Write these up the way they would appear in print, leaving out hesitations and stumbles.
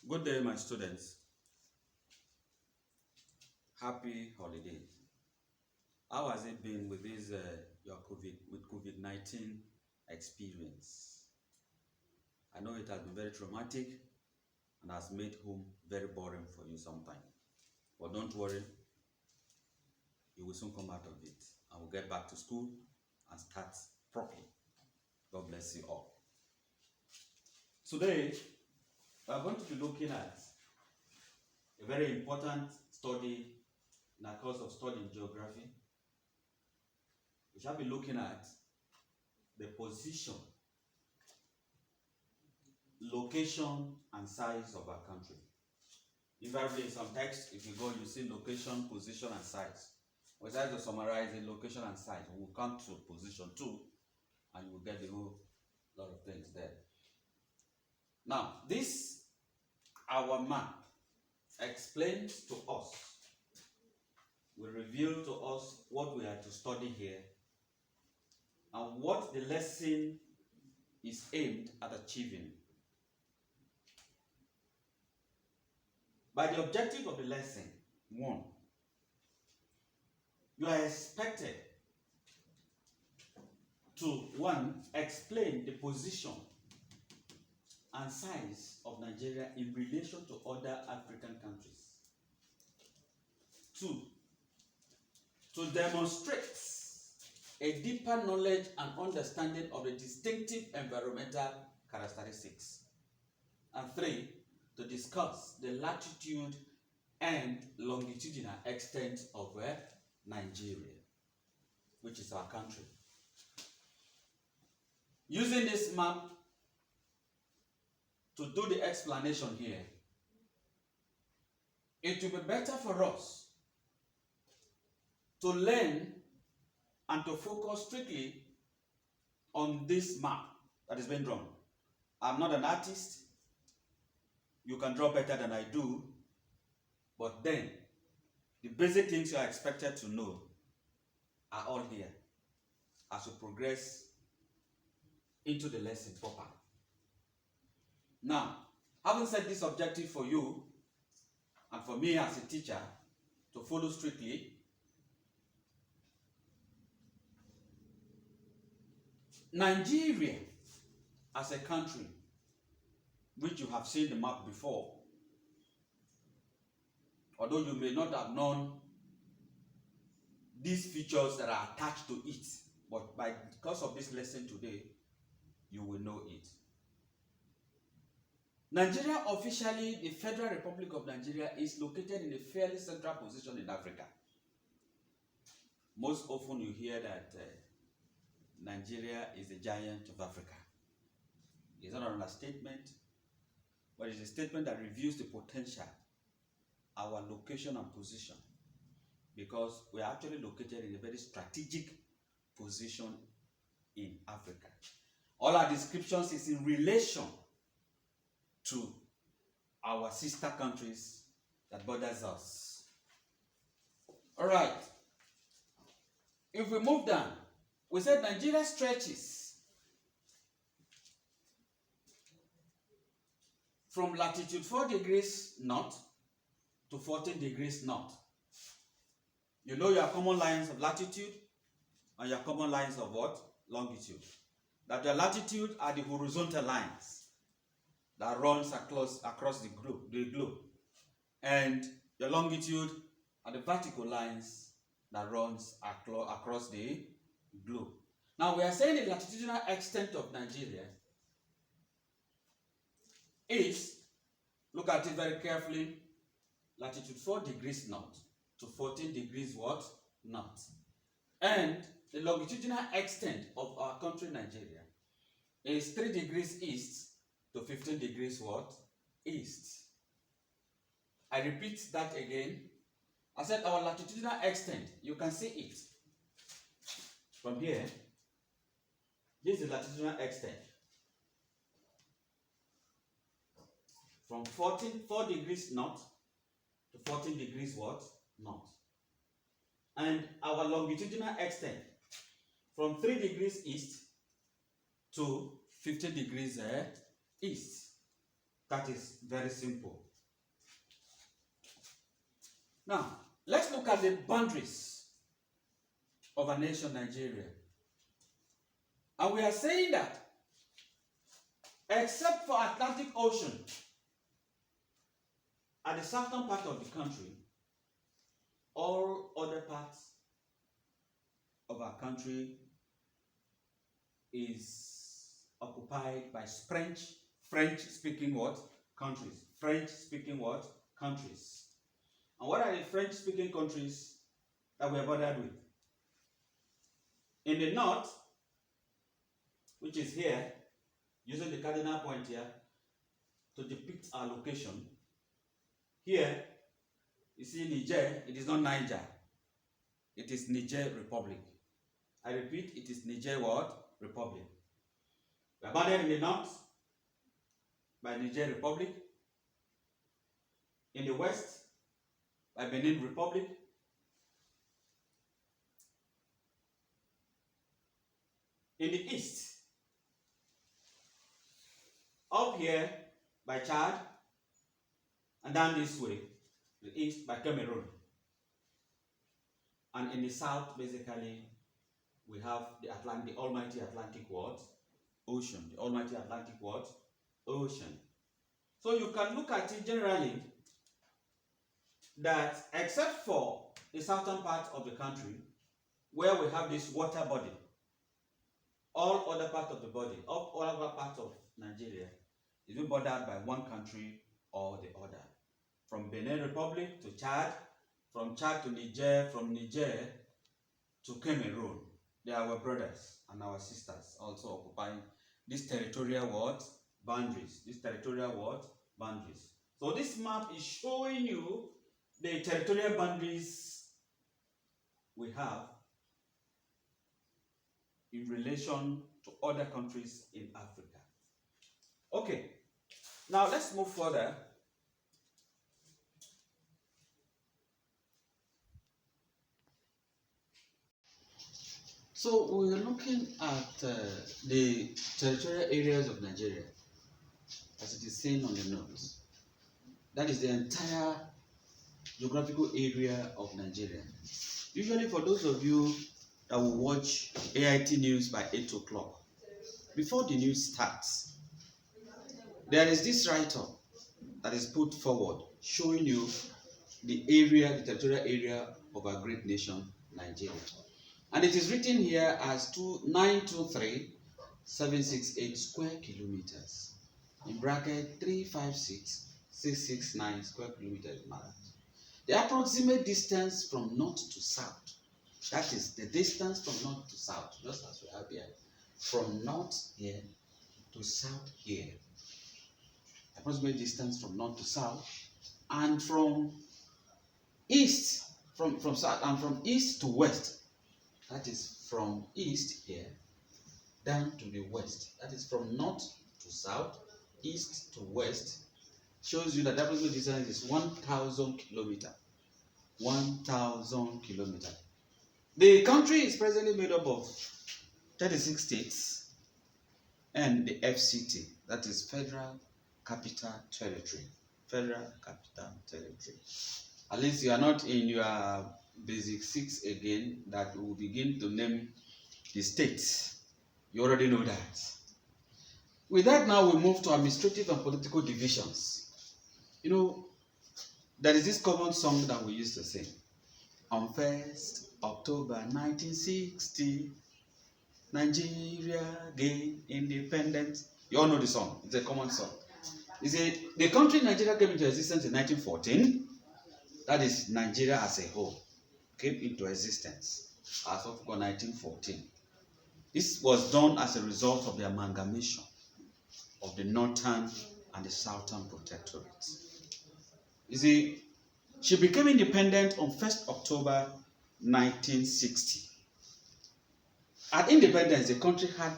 Good day, my students. Happy holidays. How has it been with this your COVID-19 experience? I know it has been very traumatic and has made home very boring for you sometimes. But don't worry, you will soon come out of it and we'll get back to school and start properly. God bless you all. Today, we are going to be looking at a very important study in our course of studying geography. We shall be looking at the position, location, and size of our country. Invariably, in some text, if you go, you see location, position, and size. We try to summarize the location and size. We will come to position too, and you will get the whole lot of things there. Now, this our map explains to us, will reveal to us what we are to study here and what the lesson is aimed at achieving. By the objective of the lesson, 1, you are expected to 1, explain the position and size of Nigeria in relation to other African countries. 2, to demonstrate a deeper knowledge and understanding of the distinctive environmental characteristics. And 3, to discuss the latitude and longitudinal extent of Nigeria, which is our country. Using this map to do the explanation here, it will be better for us to learn and to focus strictly on this map that is being drawn. I'm not an artist. You can draw better than I do, but then the basic things you are expected to know are all here as we progress into the lesson proper. Now, having set this objective for you and for me as a teacher to follow strictly, Nigeria as a country, which you have seen the map before, although you may not have known these features that are attached to it, but because of this lesson today, you will know it. Nigeria, officially, the Federal Republic of Nigeria, is located in a fairly central position in Africa. Most often you hear that Nigeria is the giant of Africa. It's not an understatement, but it's a statement that reveals the potential, our location and position, because we are actually located in a very strategic position in Africa. All our descriptions is in relation to our sister countries that borders us. All right. If we move down, we said Nigeria stretches from latitude 4 degrees north to 14 degrees north. You know your common lines of latitude and your common lines of what? Longitude. That your latitude are the horizontal lines that runs across the globe. And your longitude are the vertical lines that runs across the globe. Now we are saying the latitudinal extent of Nigeria is, look at it very carefully, latitude 4 degrees north to 14 degrees what? North. And the longitudinal extent of our country Nigeria is 3 degrees east to 15 degrees what? East. I repeat that again. I said our latitudinal extent, you can see it from here. This is the latitudinal extent. From 4 degrees north to 14 degrees what? North. And our longitudinal extent from 3 degrees east to 15 degrees east. That is very simple. Now, let's look at the boundaries of our nation, Nigeria. And we are saying that except for Atlantic Ocean at the southern part of the country, all other parts of our country is occupied by French-speaking what? Countries. French-speaking what? Countries. And what are the French-speaking countries that we are bothered with? In the north, which is here, using the cardinal point here to depict our location. Here, you see Niger, it is not Niger. It is Niger Republic. I repeat, it is Niger what? Republic. We are bounded in the north by Niger Republic. In the west, by Benin Republic. In the east, up here by Chad, and down this way, the east by Cameroon. And in the south, basically, we have the almighty Atlantic what? Ocean. The almighty Atlantic what? Ocean. So you can look at it generally that except for the southern part of the country, where we have this water body, all other parts of the body, all other parts of Nigeria is being bordered by one country or the other. From Benin Republic to Chad, from Chad to Niger, from Niger to Cameroon. They are our brothers and our sisters also occupying these territorial what? Boundaries. These territorial what? Boundaries. So this map is showing you the territorial boundaries we have in relation to other countries in Africa. Okay, now let's move further. So we're looking at the territorial areas of Nigeria as it is seen on the notes. That is the entire geographical area of Nigeria. Usually for those of you that will watch AIT news by 8 o'clock, before the news starts, there is this write-up that is put forward showing you the area, the territorial area of our great nation, Nigeria. And it is written here as 923,768 square kilometers. In bracket 356,669 square kilometers. The approximate distance from north to south, that is the distance from north to south, just as we have here, from north here to south here. Approximate distance from north to south, and from east, from south, and from east to west. That is from east here down to the west. That is from north to south, east to west. Shows you that the approximate distance is 1,000 kilometers. 1,000 kilometers. The country is presently made up of 36 states and the FCT, that is Federal Capital Territory. Federal Capital Territory. At least you are not in your basic 6 again that will begin to name the states. You already know that. With that, now we move to administrative and political divisions. You know, there is this common song that we used to sing. On 1st October 1960, Nigeria gained independence. You all know the song. It's a common song. You see, the country Nigeria came into existence in 1914. That is Nigeria as a whole came into existence as of 1914. This was done as a result of the amalgamation of the northern and the southern protectorates. You see, she became independent on 1st October 1960. At independence, the country had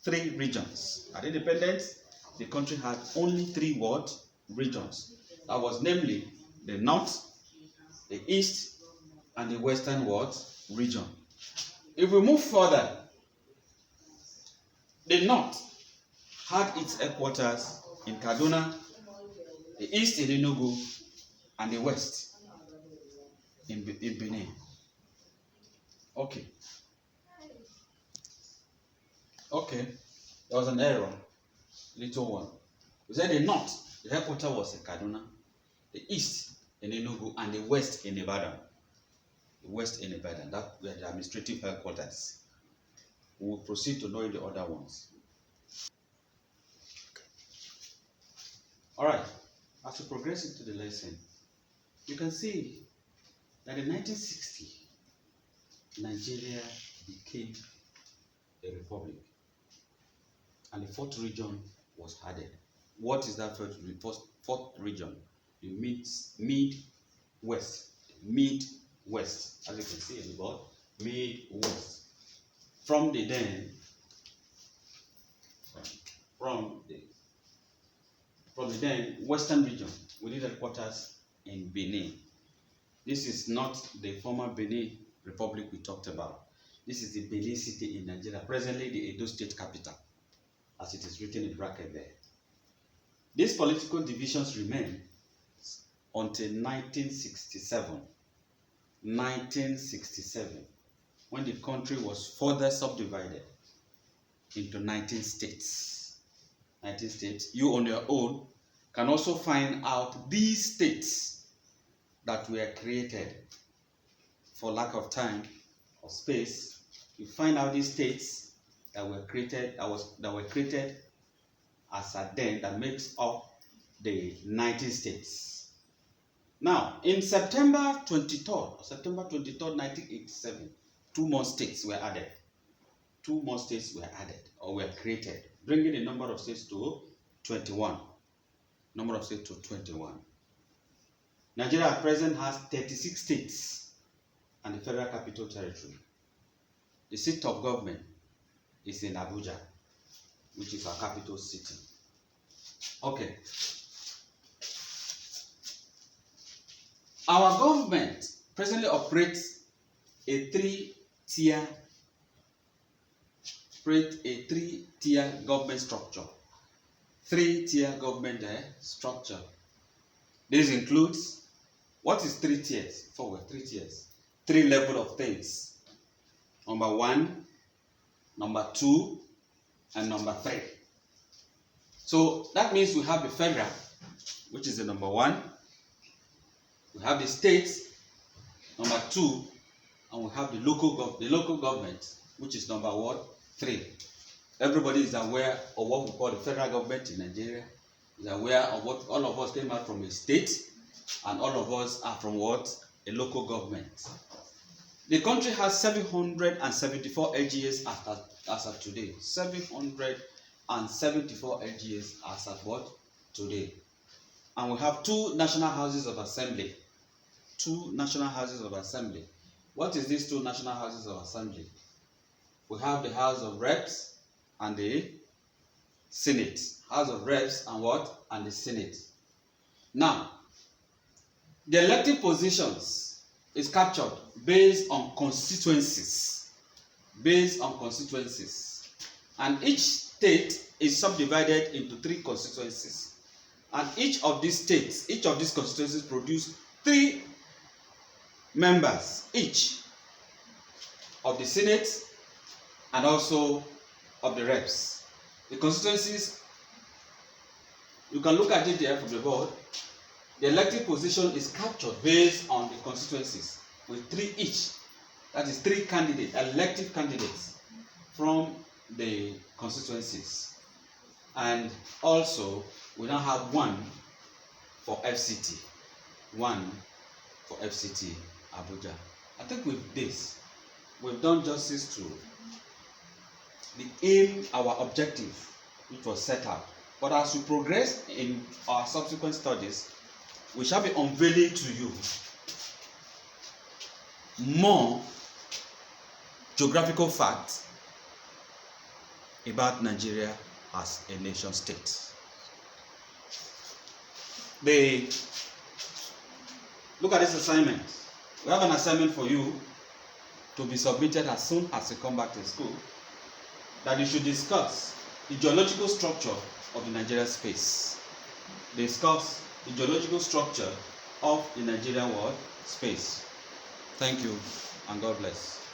3 regions. At independence, the country had only 3 what? Regions. That was namely the north, the east, and the western what? Region. If we move further, the north had its headquarters in Kaduna, The east in Enugu and the west in Benin. Okay. Okay. There was an error. Little one. We said the north, the headquarters was in Kaduna, the east in Enugu, and the west in Ibadan. The west in Ibadan, that were the administrative headquarters. We will proceed to know the other ones. All right. As we progress into the lesson, you can see that in 1960, Nigeria became a republic, and the fourth region was added. What is that fourth region? The Mid-West. Mid-West, as you can see in the board, Mid-West. From the then Western region, we did headquarters in Benin. This is not the former Benin Republic we talked about. This is the Benin city in Nigeria, presently the Edo State capital, as it is written in bracket there. These political divisions remained until 1967. 1967, when the country was further subdivided into 19 states. 19 states. You on your own can also find out these states that were created. For lack of time or space, you find out these states that were created, as at then, that makes up the 19 states. Now, in September 23rd, 1987, 2 more states were added. 2 more states were added or were created, bringing the number of states to 21. Number of states to 21. Nigeria at present has 36 states and the Federal Capital Territory. The seat of government is in Abuja, which is our capital city. Okay. Our government presently operates a three-tier government structure. Three-tier government structure. This includes, what is 3 tiers? 3 tiers. 3 levels of things. Number 1, number 2, and number 3. So that means we have the federal, which is the number 1. We have the states, number 2, and we have the local government, which is number 3. Everybody is aware of what we call the federal government in Nigeria. Is aware of what all of us came out from a state, and all of us are from what? A local government. The country has 774 LGAs as of today. 774 LGAs as of what? Today. And we have 2 national houses of assembly. 2 national houses of assembly. What is these 2 national houses of assembly? We have the House of Reps and the Senate. House of Reps and what? And the Senate. Now, the elected positions is captured based on constituencies. Based on constituencies. And each state is subdivided into 3 constituencies. And each of these constituencies produce 3 members each of the Senate and also of the reps. The constituencies, you can look at it there from the board. The elected position is captured based on the constituencies with 3 each. That is 3 candidates, elective candidates from the constituencies. And also, we now have 1 for FCT. 1 for FCT Abuja. I think with this, we've done justice to the aim, our objective, which was set out. But as we progress in our subsequent studies, we shall be unveiling to you more geographical facts about Nigeria as a nation state. Look at this assignment. We have an assignment for you to be submitted as soon as you come back to school, that you should discuss the geological structure of the Nigerian space. Discuss the geological structure of the Nigerian world space. Thank you and God bless.